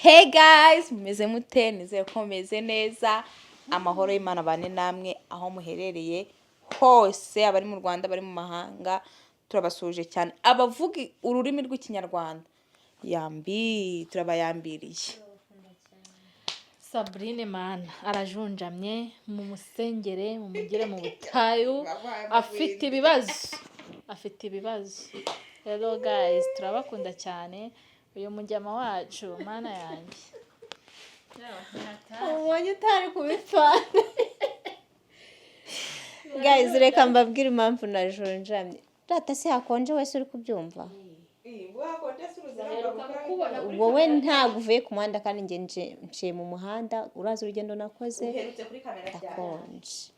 Hey guys, mumeze mute? Nizeye ko mumeze neza. Amahoro y'Imana bane namwe aho muherereye hose, abari mu Rwanda, bari mu mahanga, turabasuje cyane. Abavuga ururimi rw'ikinyarwanda, turabayambiriye. Sabrine mana arajunjamye mu musengere mu mugere mu butayu afite ibibazo. Hello guys, turabakunda cyane. Uyu mujyama wacu mana yanjye ubonye utari kubipfana. Guys, reka mbabwire impamvu najonjamye. Data se hakonje wese uri kubyumva? Wowe ntabwo uvuye ku muhanda kandi nge nciye mu muhanda, uraza urugendo nakoze. Uherutse kuri kamera Ndakonje.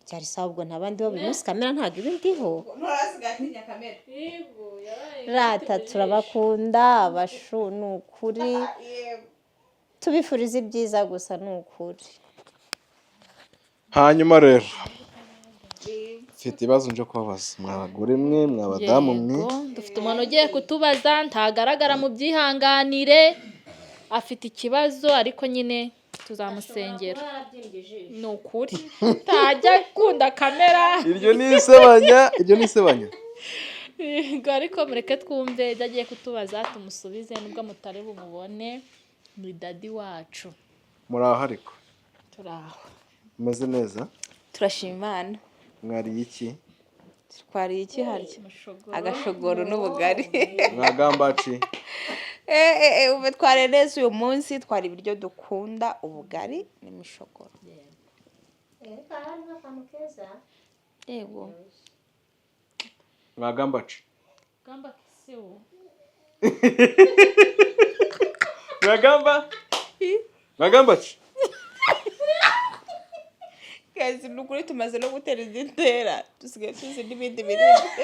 Cyari sawa ubwo ntabandi bo buri munsi kamera ntabwo iba ndiho. nturasigaye kamera. Rata turabakunda abashu nukuri. Tubifuriza ibyiza gusa nukuri. Hanyuma rero mfite ibibazo nje kubabaza mwabagore mwe mwabadamu mwe. Dufite umuntu ugiye kutubaza ntagaragara mu byihanganire, afite ikibazo ariko nyine tuzamusengera. Ni ukuri ntajya akunda kamera. Iryo ni isebanya. Ariko mureke twumve ibyo agiye kutubaza tumusubize nubwo mutari bumubone. Ni dadi wacu. Muraho ariko Turaho. meze neza? Turashima Imana. Mwariye iki? Twariye iki harya? Agashogoro n'ubugari. Mwagambaci? Ubu twarereze uyu munsi, twari ibiryo dukunda, ubugari n'imishogoro. Yego. Mwagambaci? Gamba kisiu. Mwagambaci? Guys, nukuri tumaze no gutera izintera. Dusigaye tuzi n'ibindi birindi.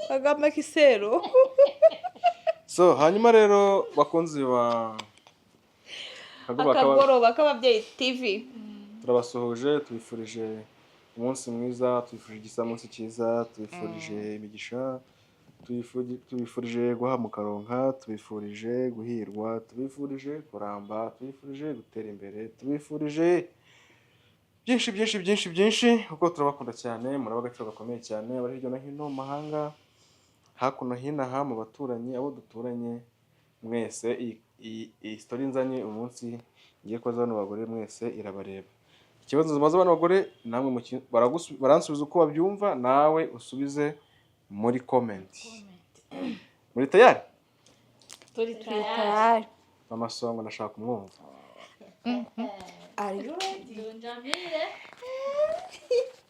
Agamba kisero. So hanyuma rero bakunzi ba Akagoroba k'ababyeyi TV. turabasuhuje, tubifurije umunsi mwiza, tubifurije igisamunsi cyiza, tubifurije imigisha, tubifurije guhamuka ronka, tubifurije guhirwa, tubifurije kuramba, tubifurije gutera imbere, tubifurije byinshi kuko turabakunda cyane. Muri abagaciro gakomeye cyane abari hirya no hino mu mahanga, hakuno hinaha mu baturanyi, abo duturanye mwese. Iyi story nzanye umunsi ngiye koza bano bagore mwese irabareba. Ikibazo zimaze bano bagore namwe baransubiza uko babyumva, nawe usubize muri comment. Muri tayari? Turi tayari. Mama Songo nashaka kumwumva. Are you ready? Dunjamire.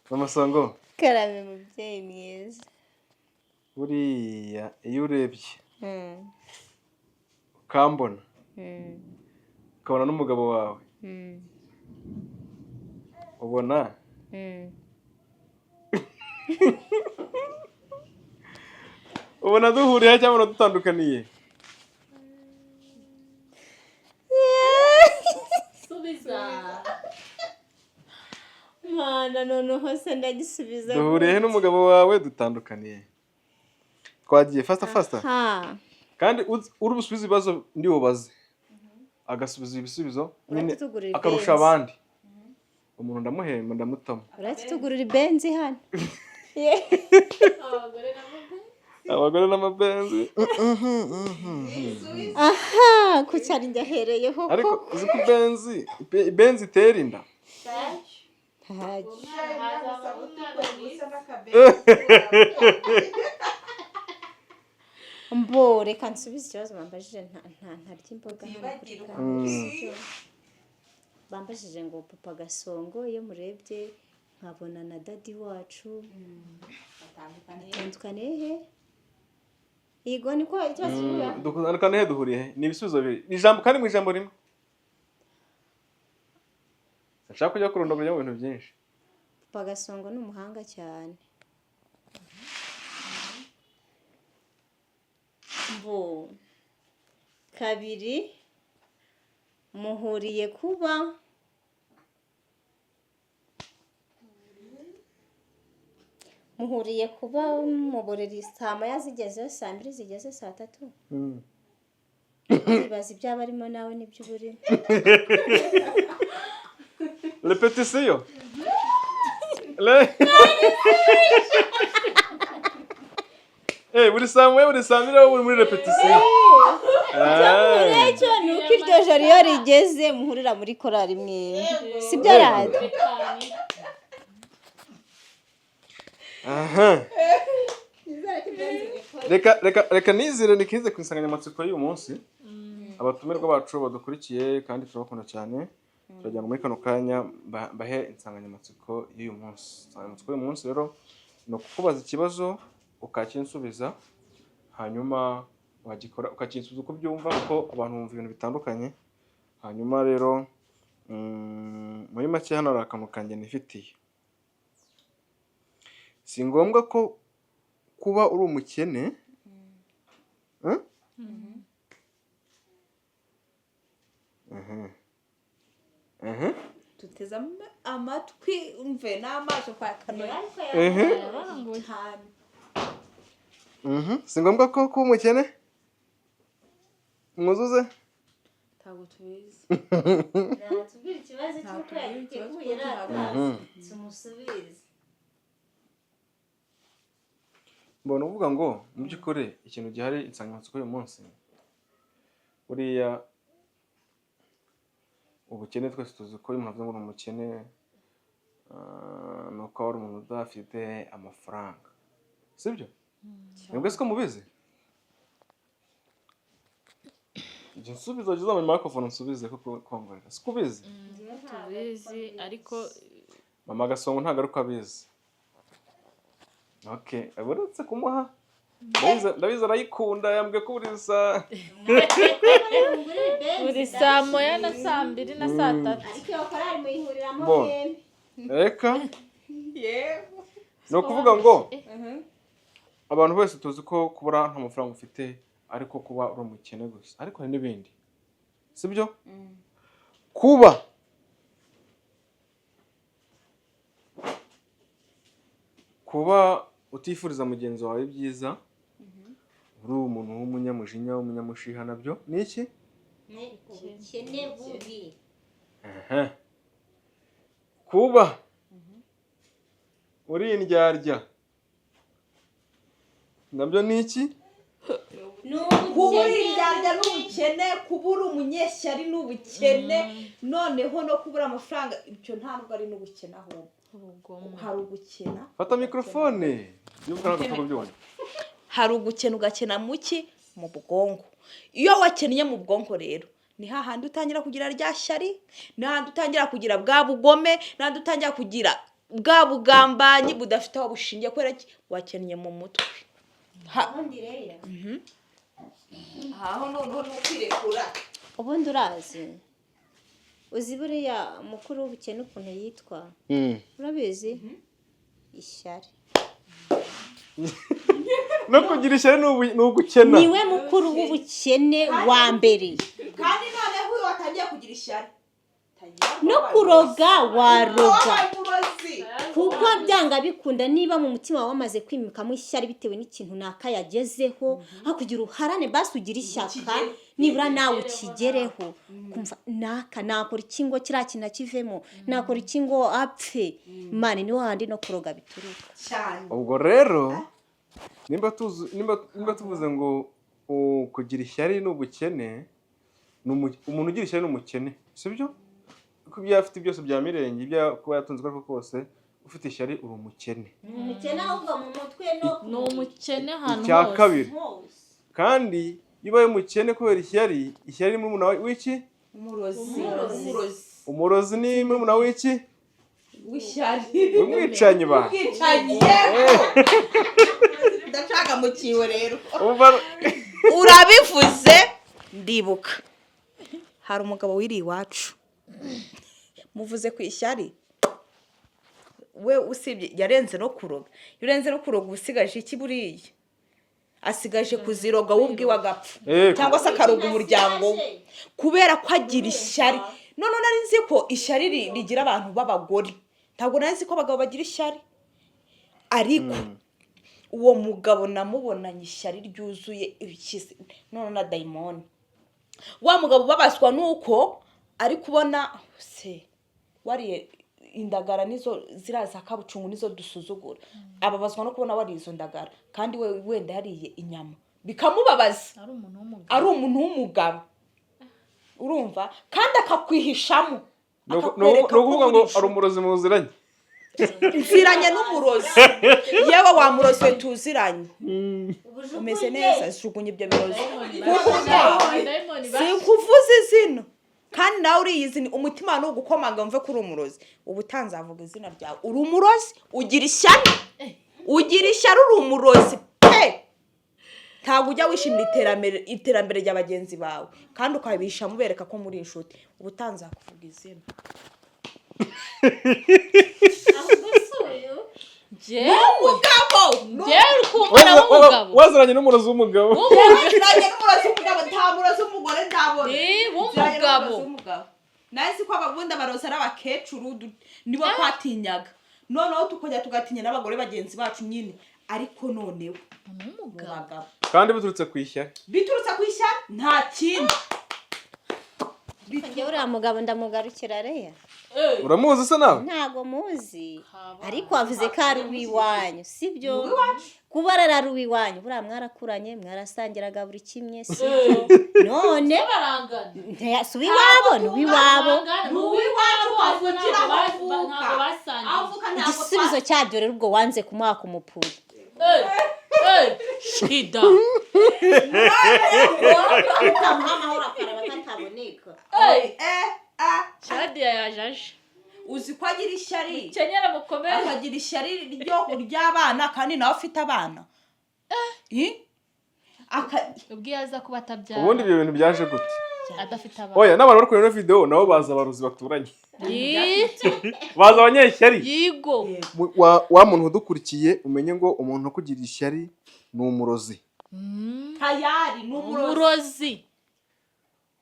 Mama Songo, Karame mubyeyi mwiza. buriya iyo urebye ukambona ukabona n'umugabo wawe ubona ubona duhuriye cyangwa dutandukaniye? Subiza. Mana noneho se ndagisubiza. Duhuriye n'umugabo wawe dutandukaniye. Twagiye fasta. Ha. Kandi uri busubize ibibazo ndi bubaze. Agasubiza ibisubizo nyine akarusha abandi. Umuntu ndamuhemba ndamutama. Uratugurira ibenzi hano. Abagore n'amabenzi. Aha, kucyari ndahereyeho. Ariko uzi ko ibenzi itera inda. Mbo reka nsubize ikibazo bambajije ntarya imboga bambajije ngo papa Gasongo iyo murebye nkabona na dadi wacu batandukanye he? Yego niko ikibazo kivuga. Dutandukanye he duhuriye? Ni ibisubizo bibiri. Ijambo kandi mu ijambo rimwe. Nshaka kujya kurondogora mu bintu byinshi. Papa Gasongo ni umuhanga cyane. Mbo kabiri muhuriye kuba muhuriye kuba mu buriri saa moya zigeze, saa mbiri zigeze, saa tatu. Ibaza ibyaba arimo nawe n'ibyo uburimo. Repetition. Buri saa moya buri saa mbiri uri muri repetition. Icyo ni uko iryo joro iyo rigeze muhurira muri korari imwe. Si byo rado? Aha. Reka nizire nikize ku insanganyamatsiko y'uyu munsi. Abatumirwa bacu badukurikiye kandi turabakunda cyane. Turajya muri kano kanya bahe insanganyamatsiko y'uyu munsi. Insanganyamatsiko y'uyu munsi rero no kukubaza ikibazo ukakinsubiza, hanyuma wagikora ukakinsubiza uko byumva, kuko abantu bumva ibintu bitandukanye. Hanyuma rero muri make hano hari akantu kanjye nifitiye. Si ngombwa ko kuba uri umukene tuteze amatwi umve n'amaso kwa kanwa. Si ngombwa ko kuba umukene mwuzuze. Ntabwo tubizi. Natubwira ikibazo cy'uko yagiteguye rado. Tumusubize. Mbona uvuga ngo mu by'ukuri ikintu gihari insanganyamatsiko y'uyu munsi, buriya ubukene twese tuzi ko iyo umuntu avuga ngo ni umukene ni uko ari umuntu udafite amafaranga, sibyo? Mwebwe siko mubizi? Njye nsubiza wagize mu microphone nsubize kuko kongorera siko ubizi? tubizi ariko Mama Gasongo ntago ari uko abizi. Okay, aburetse kumuha. Ndabiza arayikunda, yambwiye ko buri saa moya na saa mbiri na saa tatu. Ariko iyo korari muyihuriramo mwembi. Reka. No kuvuga ngo abantu bose tuzi ko kubura nta mafaranga ufite, ariko kuba uri umukene gusa. Ariko hari n'ibindi, sibyo? Kuba utifuriza mugenzi wawe ibyiza, uri umuntu w'umunyamujinya, w'umunyamushiha, nabyo ni iki? Ni ubukene bubi. Kuba uri indyarya, nabyo ni iki? Kuba uri indyarya n'ubukene, kuba uri umunyeshyari n'ubukene, noneho no kubura amafaranga, ibyo nta nubwo ari n'ubukene ahubwo. Hari ugukena. Fata mikrofone. Hari ugukena ugakena muki mu bwonko. Iyo wakennye mu bwonko rero ni hahandi utangira kugira rya shyari, ni hahandi utangira kugira bwa bugome, ni hahandi utangira kugira bwa bugambanyi budafite aho bushingiye, kubera ki wakennye mu mutwe. Ubundi rero. Aho noneho nukwirekura. Ubundi urazi. Uzi buriya mukuru w'ubukene ukuntu yitwa? Urabizi? Ishyari. No kugira ishyari ni ugukena. Niwe mukuru w'ubukene wa mbere. Kandi noneho uyu watangiye kugira ishyari. No kuroga waroga. Kuko byanga bikunda niba mu mutima wawe wamaze kwimikamo ishyari bitewe n'ikintu naka yagezeho, hakugira uharane basi ugira ishyaka, nibura nawe ukigereho. Kumva naka nakora ikingo kiriya kintu kivemo, nakora ikingo apfe. Imana niho handi no kuroga bituruka. Ubwo rero nimba tuvuze ngo kugira ishyari n'ubukene, umuntu ugira ishyari n'umukene, sibyo? Kuko ibyo afite byose bya mirenge, ibyo kuba yatunze ko kose, ufite ishyari uri umukene. Umukene ahubwo mu mutwe no umukene hano hose. Icya kabiri, kandi iyo ubaye umukene kubera ishyari ni murumuna w'iki? Umurozi ni murumuna w'iki? W'ishyari. Umwicanyi ba. Ndacaga mu kiwe rero. Urabivuze ndibuka. Hari umugabo wiri iwacu. Muvuze ku ishyari. We usibye yarenze no kuroga. Yurenze no kuroga usigaje iki buriye? Asigaje kuziroga wubwi wagapfa. Cyangwa se akaroga umuryango kubera ko agira ishyari. None nari nzi ko ishyari rigira abantu b'abagore. Ntabwo nari nzi ko abagabo bagira ishyari. ariko uwo mugabo namubonanye ishyari ryuzuye ibikize none na dayimoni. Wa mugabo babaswa nuko ari kubona se wariye indagara nizo ziraza kabucungu nizo dusuzugura. Ababazwa no kubona wari izo ndagara kandi we wenda yariye inyama bikamubabaza. Ari umuntu w'umugabo urumva kandi akakwihishamo akakwereka ngo ari umurozi muziranye. Nziranye n'umurozi yewe wa murozi we tuziranye umeze neza jugunye ibyo birozi si kuvuza izina kandi nawe uriyizi ni umutima no gukomanga mve kuri umurozi ubutanzavuga izina ryawe uri umurozi ugira ishyari uri umurozi pe ntabwo ujya wishimira iterambere ry'abagenzi bawe kandi ukabisha mubereka ko muri inshuti ubutanzakuvuga izina. Waziranye n'umurozi w'umugabo. Nta murozi w'umugore ndabona. W'umugabo. Nahise ko ababundi abarozi ari abakecuru nibo kwatinyaga. Noneho tukojya tugatinya n'abagore bagenzi bacu nyine. Ariko noneho umugabo. Kandi biturutse ku ishyari. Nta kindi. Njye uriya mugabo ndamugarukira Lea. Uramuzi se nawe? Ntago muzi. Ariko wavuze ko ari uwiwanyu, sibyo? Kuba ari uwiwanyu, buriya mwarakuranye, mwarasangiraga buri kimwe, sibyo? None si uwiwabo, ni uwiwabo. Igisubizo cyabyo rero ubwo wanze kumuha kumupura. Shida. Chadia yajaje. Uzi ko agira ishyari. Kenyera mukomere. Akagira ishyari ryo kury'abana kandi nawe afite abana. Ubwiyaza kuba atabyara. Ubundi ibyo bintu byaje gute? Adafite abana. Oya n'abantu bari kureba video nabo baza abarozi baturanye. Baza abanyeshyari. Yigo. Wa muntu udukurikiye umenye ngo umuntu kugira ishyari ni umurozi. Tayari ni umurozi.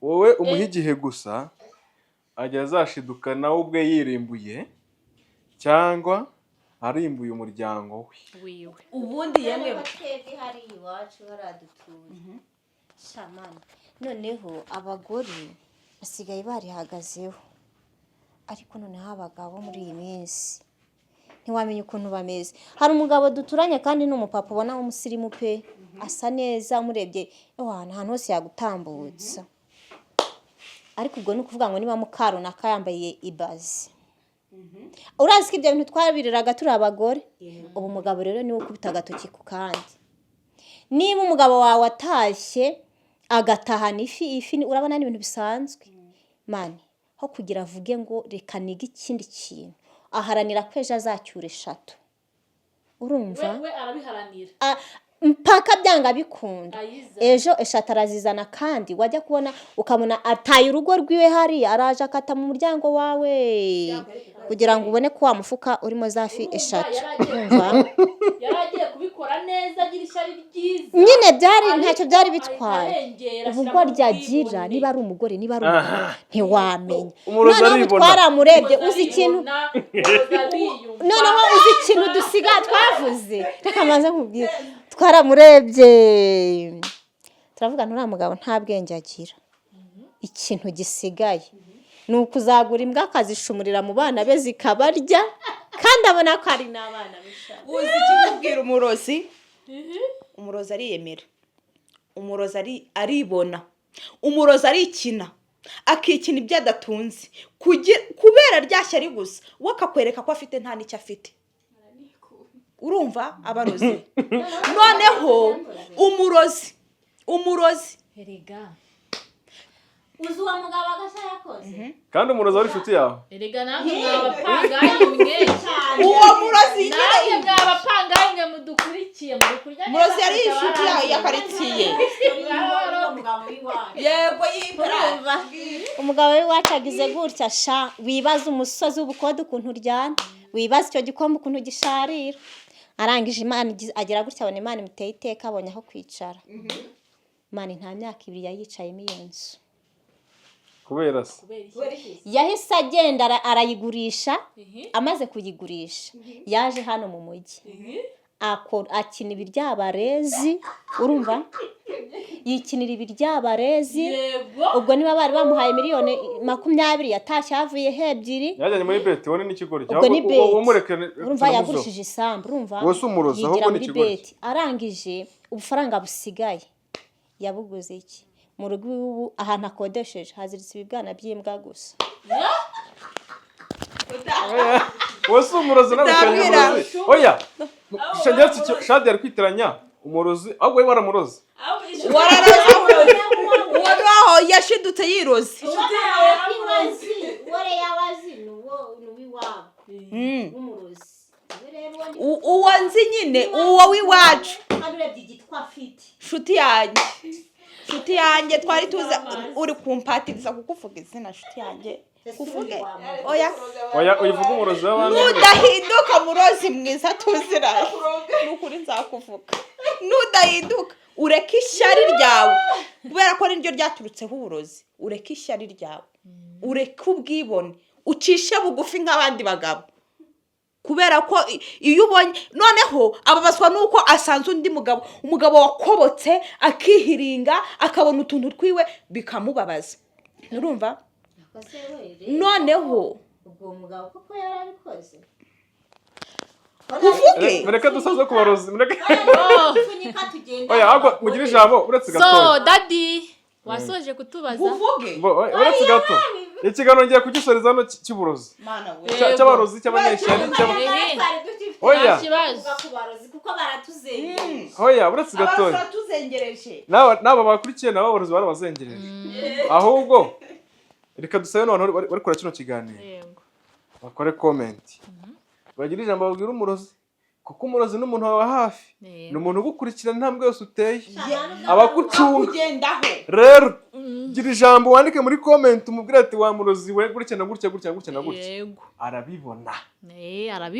Wowe umuhigihe gusa ajya azashiduka nawe ubwe yirimbuye cyangwa arimbuye umuryango we. Ubundi yemwe bateze hari iwacu baradutuye. Shamana. Noneho abagore basigaye barihagazeho. Ariko noneho abagabo muri iyi minsi ntiwamenya ukuntu bameze. Hari umugabo duturanye kandi n'umupapa ubona w'umusirimu pe asa neza umurebye ahantu hose yagutambutsa. Ariko ubwo nukuvuga ngo niba mukaro nakayambaye ibazi. Urazi ko ibyo bintu twabiriraga turi abagore. Ubu mugabo rero niwe ukubita agatoki ku kandi. Niba umugabo wawe atashye agatahana ifi urabona n'ibintu bisanzwe. Mani ho kugira avuge ngo reka niga ikindi kintu aharanira ko ejo azacyura 3. Urumva? We arabiharanira. Mpaka byanga bikunda. Ejo 3 arazizana kandi wajya kubona ukabona ataye urugo rwiwe hari araje akata mu muryango wawe kugira ngo ubone ko wa mufuka urimo zafi 3. Urumva? Yaragiye kubikora neza agira ishyari ryiza. Nyine byari ntacyo byari bitwaye. Ubwo ryagira niba ari umugore niba ari umugabo ntiwamenya. None twaramurebye uzi ikintu. Noneho uzi ikintu dusiga twavuze. Reka maze nkubwira. Twaramurebye. Turavuga nturiya mugabo nta bwenge agira. Ikintu gisigaye ni ukuzagura imbwa akazishumurira mu bana be zikabarya kandi abona ko ari n'abana bishaka. Uzi ikimubwira umurozi? Umurozi ariyemera. Umurozi aribona. Umurozi arikina. Akikina ibyo adatunze. Kubera ryashyari gusa wakakwereka ko afite nta nicyo afite. Urumva abarozi? Noneho umurozi Erega. Uzuwa mugabo agashya yakoze. Kandi umurozi ari inshuti yawe. Erega namwe mwabapangaye mwe cyane. Uwo murozi namwe mwabapangaye mwe mudukurikiye mudukurya. Umurozi ari inshuti yawe yakaritsiye. Yego yimba. Umugabo w'iwacu agize gutya sha wibaza umusozi w'ubukode ukuntu uryana. Wibaza icyo gikombe ukuntu gisharira. Arangije Imana agira gutya abone Imana imuteye iteka abonye aho kwicara. Imana nta myaka 2 yayicayemo iyo nzu. kubera se yahise agenda arayigurisha. Amaze kuyigurisha yaje hano mu mujyi akina ibiryabarezi. Urumva yikinira ibiryabarezi. Ubwo niba bari bamuhaye miliyoni 20 yatashye havuye ebyiri. yajyanye muri beti wone n'ikigori Ubwo ni beti. umurekere Urumva yagurishije isambu. Urumva wose umurozi ahubwo n'ikigori arangije ubufaranga busigaye yabuguze iki mu rugo ubu ahantu akodesheje haziritse ibibwana by'imbwa gusa. wose umurozi n'abashanyarazi oya chadia ari kwitiranya umurozi ahubwo we baramurozi uwo yashidutse yiroze uwo nzi nyine uwo w'iwacu nshuti yanjye twari tuzi uri kumpatiriza kukuvuga izina nshuti yanjye kuvuge oya uyivuga umurozi w'abandi nudahinduka murozi mwiza tuziranye n'ukuri nzakuvuga nudahinduka ureke ishyari ryawe kubera ko niryo ryaturutseho uburozi. Ureke ishyari ryawe, ureke ubwibone, ucishe bugufi nk'abandi bagabo kubera ko iyo ubonye noneho ababaswa nuko asanze undi umugabo wakobotse akihiringa akabona utuntu twiwe bikamubabaza. Urumva noneho ubwo mugabo koko yarabikoze uvuge mureke dusaze ku barozi mureke funika tugenda. oya ahubwo mugire ijambo uretse gato. So daddy wasoje kutubaza uvuge uretse gato ikiganiro ngiye kugisoreza hano cy'uburozi cy'abarozi cy'abanyeshyari oya kuko baratuzengereje. oya uretse gato baratuzengereje n'aba bakurikiye nabo abarozi barabazengereje. ahubwo reka dusabe n'abantu bari kora kino kiganiro bakore comment bagira ijambo babwira umurozi kuko umurozi n'umuntu wawe hafi ni umuntu ugukurikirana intambwe yose uteye abakucunga. rero gira ijambo wandike muri comment umubwire ati wa murozi we gutya na gutya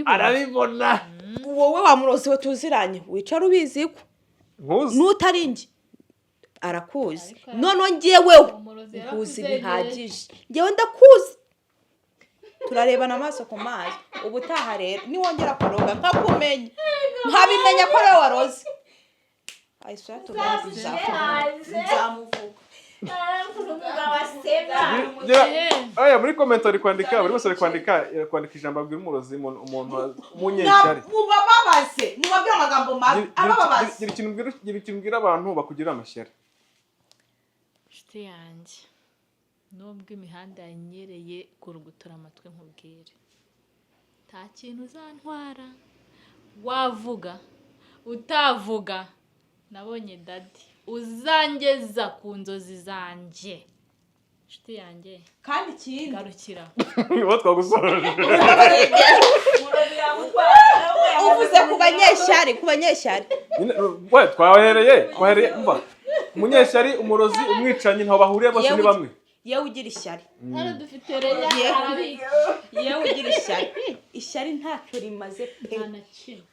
arabibona wowe wa murozi we tuziranye wicara ubizi ko n'utarinjye arakuzi none ngewe nkuzi bihagije ngewe ndakuzi turarebana amaso ku maso. Ubutaha rero niwongera kuroga nkakumenya nkabimenya ko rero waroze ayisha tugabiza nzamuvuga oya muri comment ari kwandika buri wese ari kwandika ijambo abwira umurozi umuntu umunyeshyari mubababaze mubabwira amagambo mabi abababaze. gira ikintu mbwira abantu bakugira amashyari. nshuti yanjye nubwo imihanda yanyereye kurugutura amatwi nkubwire nta kintu uzantwara wavuga utavuga nabonye daddy uzangeza ku nzozi zanjye nshuti yanjye kandi ikindi garukira niba twagusoreje uvuze ku banyeshyari we twahereye mva umunyeshyari umurozi umwicanyi ntaho bahuriye bose ni bamwe. yewe ugira ishyari dufite reya arabika yewe ugira ishyari ntacyo rimaze pe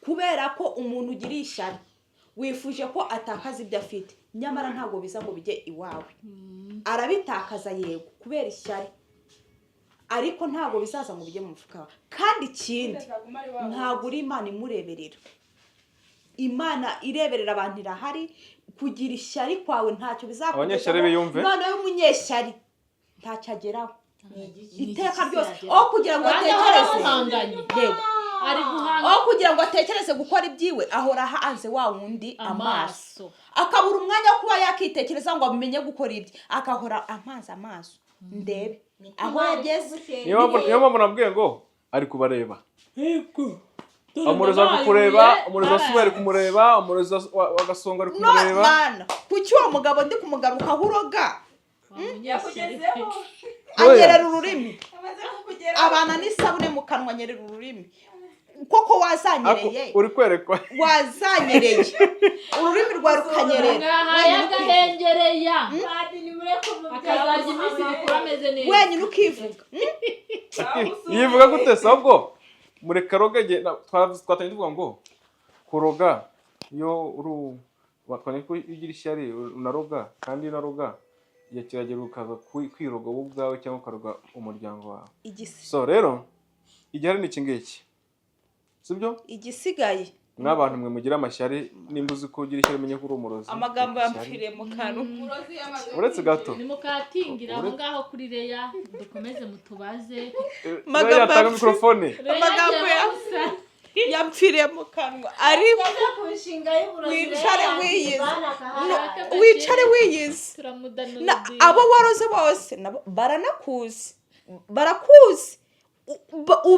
kubera ko umuntu ugira ishyari wifuje ko atakaza ibyo afite nyamara ntabwo biza ngo bijye iwawe. Arabitakaza yego kubera ishyari ariko ntabwo bizaza ngo bijye mu mufuka wawe. Kandi ikindi ntabwo uri Imana imureberera. Imana ireberera abantu irahari. Kugira ishyari kwawe ntacyo bizakugeza. Abanyeshyari biyumve none y'umunyeshyari ntacyo ageraho iteka ryose aho kugira ngo atekereze yego ari guhanga aho kugira ngo atekereze gukora ibyiwe ahora hanze wa wundi amaso akabura umwanya wo kuba yakitekereza ngo amenye gukora ibye akahora amaso ndebe aho yageze. niyo mpamvu nabwiye ngo ari kubareba umurozi ari kureba umurozi wasuba ari kumureba umurozi wagasonga ari kumureba Mana kuki uwo mugabo ndi kumugarukaho uroga anyerera ururimi abana n'isabune mu kanwa anyerera ururimi koko wazanyereye uri kwerekwa wazanyereye ururimi rwa rukanyerera agahengereya akazajya iminsi mikuru ameze neza wenyine ukivuga yivuga gute se ahubwo mureka roge twatanye tuvuga ngo kuroga iyo uri watwanye ko ugira ishyari unaroga kandi unaroga igihe kiragera ukaza kwiroga wowe ubwawe cyangwa ukaroga umuryango wawe. Igisi So rero igihari ni iki ngiki, sibyo? igisigaye Mw'abantu mwe mugira amashyari, nimba uzi ko ugira ishyari umenye ko uri umurozi. amagambo yampfiriye mu kanwa. Uretse gato nimukatingira aho ngaho kuri Lea dukomeze mutubaze. Lea yatanga mikrofone. Amagambo yampfiriye mu kanwa ariko wicare wiyizi. Abo waroze bose baranakuzi, barakuzi,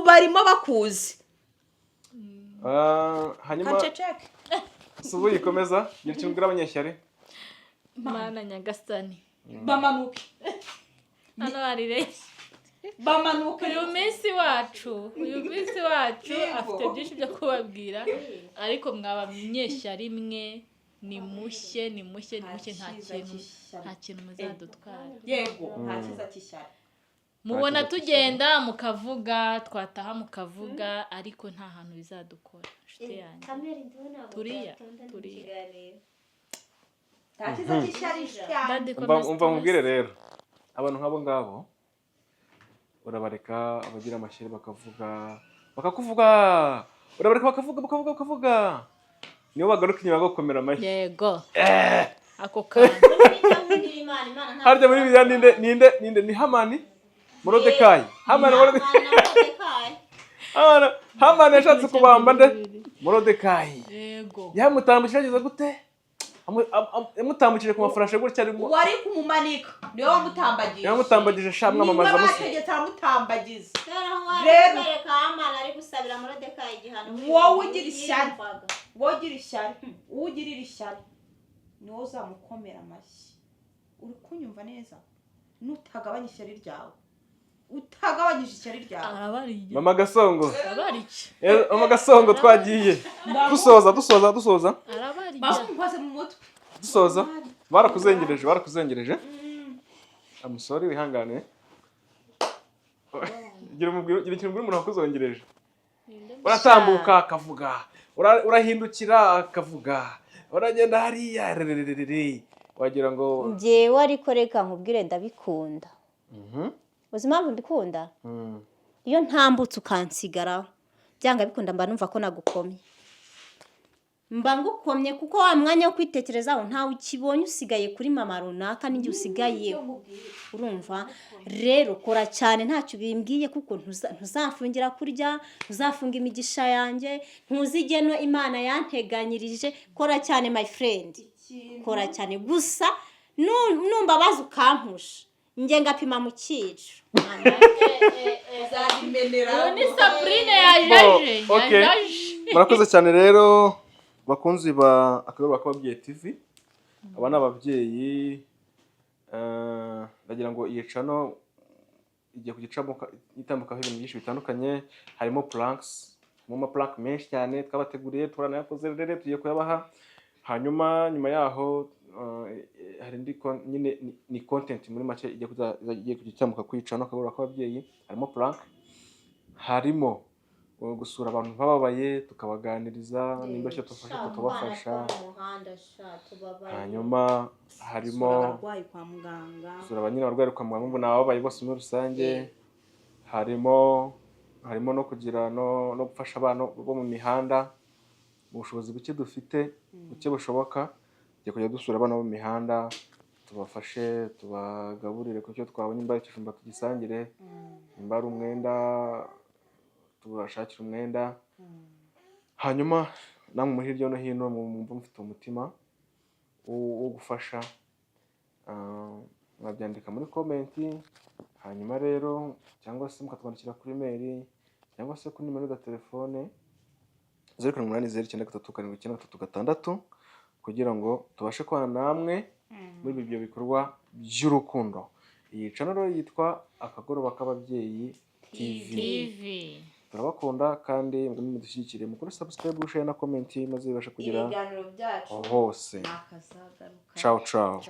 barimo bakuzi. Hanyuma subu yikomeza gira ikintu ubwira abanyeshyari. Mana nyagasani Bamanuke hano hari Lea. bamanuke. uyu minsi wacu afite byinshi byo kubabwira, ariko mwaba myeshyari mwe ni mushye nta kintu muzadutwara. Yego nta kiza cy'ishyari. Mubona tugenda mukavuga, twataha mukavuga, ariko nta hantu bizadukora. Nshuti yanjye turiya nta kiza cy'ishyari cyane. Umva mubwire rero abantu nk'abo ngabo urabareka abagira amashyari bakakuvuga, urabareka bakavuga niyo bagaruka inyuma gukomera amashyi. Yego ako kantu harya muri biriya ninde ni Hamani Morodekayi. Hamani yashatse kubamba nde Morodekayi. yego Yamutambukije ageze gute? Yamutambukije ku mafarashe gutya arimo wari kumumanika niwe wamutambagije. yamutambagije sha mwamamaza musi. Bategetse aramutambagiza. rero Hamani ari gusabira Morodekayi igihano. Wowe ugira ishyari, ugirira ishyari niwo uzamukomera amashyi. Uri kunyumva neza? Nutagabanya ishyari ryawe, utagabanyije ishyari ryawe. arabariye Mama Gasongo. arabariye Mama Gasongo twagiye. Dusoza. arabariye Bamukoze mu mutwe. Dusoza. Barakuzengereje. Amusori wihangane. Gira ikintu mbwira umuntu wakuzongereje. Uratambuka akavuga, urahindukira akavuga, uragenda hariya wagira ngo njyewe ariko reka nkubwire ndabikunda. Uzi impamvu mbikunda? Iyo ntambutse ukansigaraho byanga bikunda mba numva ko nagukomye. Mba ngukomye kuko wa mwanya wo kwitekerezaho ntawe ukibonye, usigaye kuri mama runaka n'ingi usigaye. Urumva rero kora cyane ntacyo bimbwiye kuko ntuzamfungira kurya, ntuzafunga imigisha yanjye, ntuzigeno Imana yanteganyirije. Kora cyane my friend, kora cyane gusa numva baza ukampusha njye ngapima mu cyico. ni Sabrine yajaje. Murakoze cyane rero bakunzi ba Akagoroba k'Ababyeyi TV. Aba ni ababyeyi, ndagira ngo iyi channel igiye kugicamo itambukaho ibintu byinshi bitandukanye. Harimo pranks, mu prank menshi cyane twabateguriye, turanayakoze rero tugiye kuyabaha. Hanyuma nyuma yaho hari nyine ni content muri make igiye kugitambuka kuri channel Akagoroba k'Ababyeyi. Harimo prank, harimo gusura abantu bababaye tukabaganiriza, nimba cyo tufasha tukabafasha. Hanyuma harimo abarwayi kwa muganga, gusura abanyine abarwayi kwa muganga ngo nababaye bose muri rusange. Harimo no kugira no gufasha abana bo mu mihanda mu bushobozi buke dufite, buke bushoboka. Tugiye kujya dusura abana bo mu mihanda, tubafashe, tubagaburire ku cyo twabonye, imba ikijumba tugisangire, imba ari umwenda tubashakira umwenda. Hanyuma namwe muri hirya no hino mwumva mufite umutima wo gufasha, mwabyandika muri comment. Hanyuma rero cyangwa se mukatwandikira kuri mail cyangwa se kuri nimero za telefone 0780937936 kugira ngo tubashe kubana namwe muri ibyo bikorwa by'urukundo. Iyi channel yitwa Akagoroba k'Ababyeyi TV. Turabakunda kandi mudushyigikire, mukore subscribe, share na comment maze bibashe kugira ibiganiro byacu hose. nakazagaruka. Ciao. Ciao.